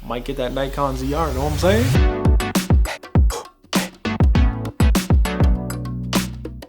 Might get that Nikon ZR, know what I'm saying?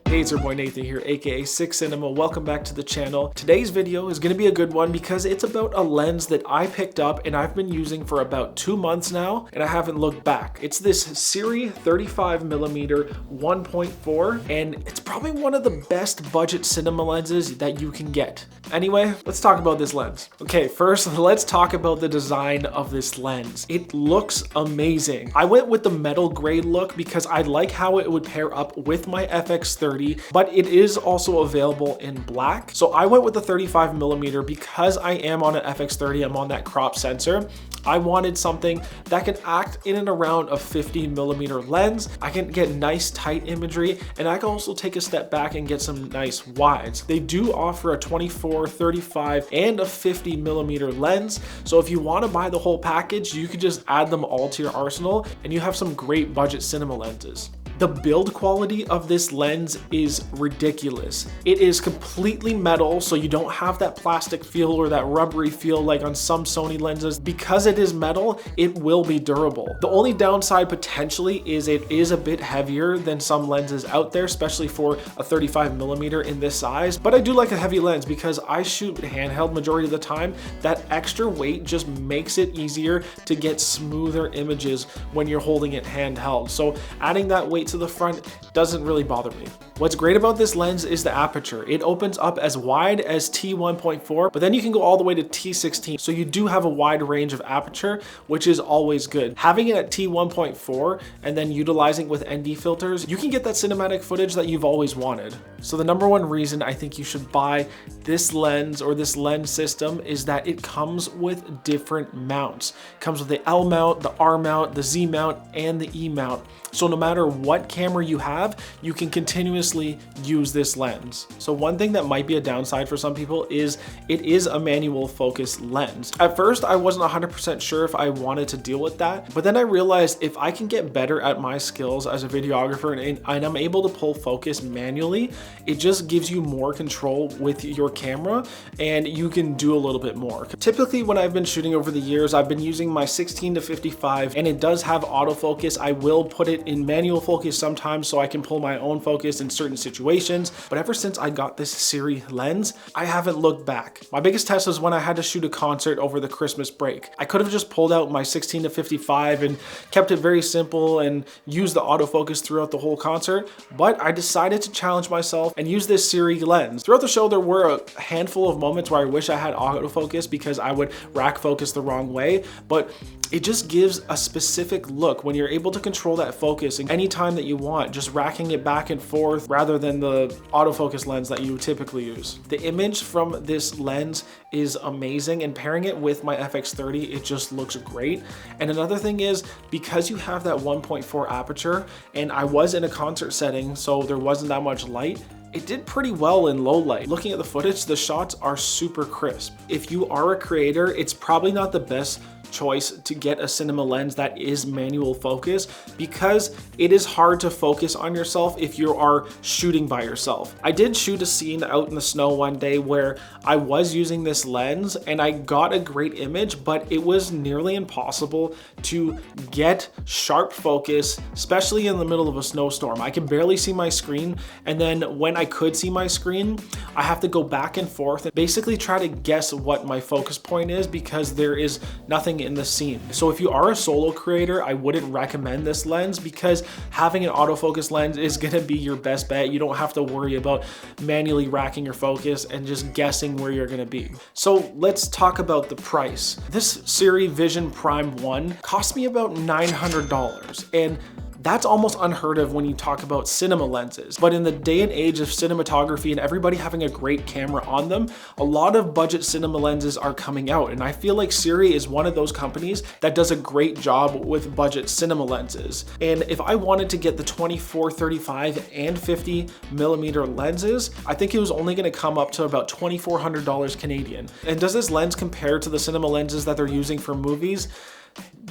Hey, it's your boy Nathan here, aka Six Cinema. Welcome back to the channel. Today's video is going to be a good one because it's about a lens that I picked up and I've been using for about 2 months now, and I haven't looked back. It's this Sirui 35mm 1.4, and it's probably one of the best budget cinema lenses that you can get. Anyway, let's talk about this lens. Okay, first, let's talk about the design of this lens. It looks amazing. I went with the metal gray look because I like how it would pair up with my FX30, but it is also available in black. So I went with the 35mm because I am on an FX30, I'm on that crop sensor. I wanted something that can act in and around a 50mm lens. I can get nice tight imagery, and I can also take a step back and get some nice wides. They do offer a 24, 35, and a 50mm lens. So if you want to buy the whole package, you could just add them all to your arsenal and you have some great budget cinema lenses. The build quality of this lens is ridiculous. It is completely metal, so you don't have that plastic feel or that rubbery feel like on some Sony lenses. Because it is metal, it will be durable. The only downside potentially is it is a bit heavier than some lenses out there, especially for a 35mm in this size. But I do like a heavy lens because I shoot handheld majority of the time. That extra weight just makes it easier to get smoother images when you're holding it handheld. So adding that weight to the front doesn't really bother me. What's great about this lens is the aperture. It opens up as wide as t1.4, but then you can go all the way to t16. So you do have a wide range of aperture, which is always good. Having it at t1.4 and then utilizing with ND filters, you can get that cinematic footage that you've always wanted. So the number one reason I think you should buy this lens or this lens system is that it comes with different mounts. It comes with the L mount, the R mount, the Z mount, and the E mount. So no matter what camera you have, you can continuously use this lens. So one thing that might be a downside for some people is it is a manual focus lens. At first, I wasn't 100% sure if I wanted to deal with that, but then I realized if I can get better at my skills as a videographer and I'm able to pull focus manually, it just gives you more control with your camera and you can do a little bit more. Typically, when I've been shooting over the years, I've been using my 16-55 and it does have autofocus. I will put it in manual focus sometimes so I can pull my own focus in certain situations. But ever since I got this Sirui lens, I haven't looked back. My biggest test was when I had to shoot a concert over the Christmas break. I could have just pulled out my 16-55 and kept it very simple and used the autofocus throughout the whole concert, but I decided to challenge myself and use this Sirui lens. Throughout the show, there were a handful of moments where I wish I had autofocus because I would rack focus the wrong way, but it just gives a specific look when you're able to control that focus and anytime that you want, just racking it back and forth rather than the autofocus lens that you would typically use. The image from this lens is amazing, and pairing it with my FX30, it just looks great. And another thing is, because you have that 1.4 aperture, and I was in a concert setting, so there wasn't that much light, it did pretty well in low light. Looking at the footage, the shots are super crisp. If you are a creator, it's probably not the best choice to get a cinema lens that is manual focus because it is hard to focus on yourself if you are shooting by yourself. I did shoot a scene out in the snow one day where I was using this lens and I got a great image, but it was nearly impossible to get sharp focus, especially in the middle of a snowstorm. I can barely see my screen, and then when I could see my screen, I have to go back and forth and basically try to guess what my focus point is because there is nothing in the scene. So if you are a solo creator, I wouldn't recommend this lens because having an autofocus lens is gonna be your best bet. You don't have to worry about manually racking your focus and just guessing where you're gonna be. So let's talk about the price. This Sirui Vision Prime 1 cost me about $900, and that's almost unheard of when you talk about cinema lenses. But in the day and age of cinematography and everybody having a great camera on them, a lot of budget cinema lenses are coming out. And I feel like Sirui is one of those companies that does a great job with budget cinema lenses. And if I wanted to get the 24, 35, and 50mm lenses, I think it was only gonna come up to about $2,400 Canadian. And does this lens compare to the cinema lenses that they're using for movies?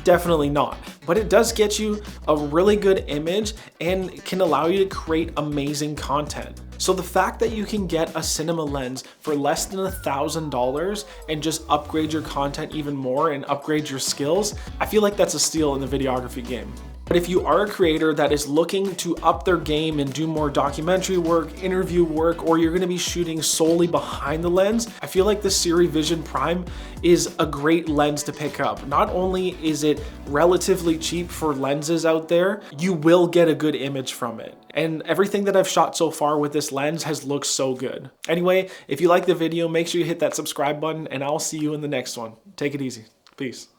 Definitely not, but it does get you a really good image and can allow you to create amazing content. So So the fact that you can get a cinema lens for less than $1,000 and just upgrade your content even more and upgrade your skills, I feel like that's a steal in the videography game. But if you are a creator that is looking to up their game and do more documentary work, interview work, or you're gonna be shooting solely behind the lens, I feel like the Sirui Vision Prime is a great lens to pick up. Not only is it relatively cheap for lenses out there, you will get a good image from it. And everything that I've shot so far with this lens has looked so good. Anyway, if you like the video, make sure you hit that subscribe button and I'll see you in the next one. Take it easy. Peace.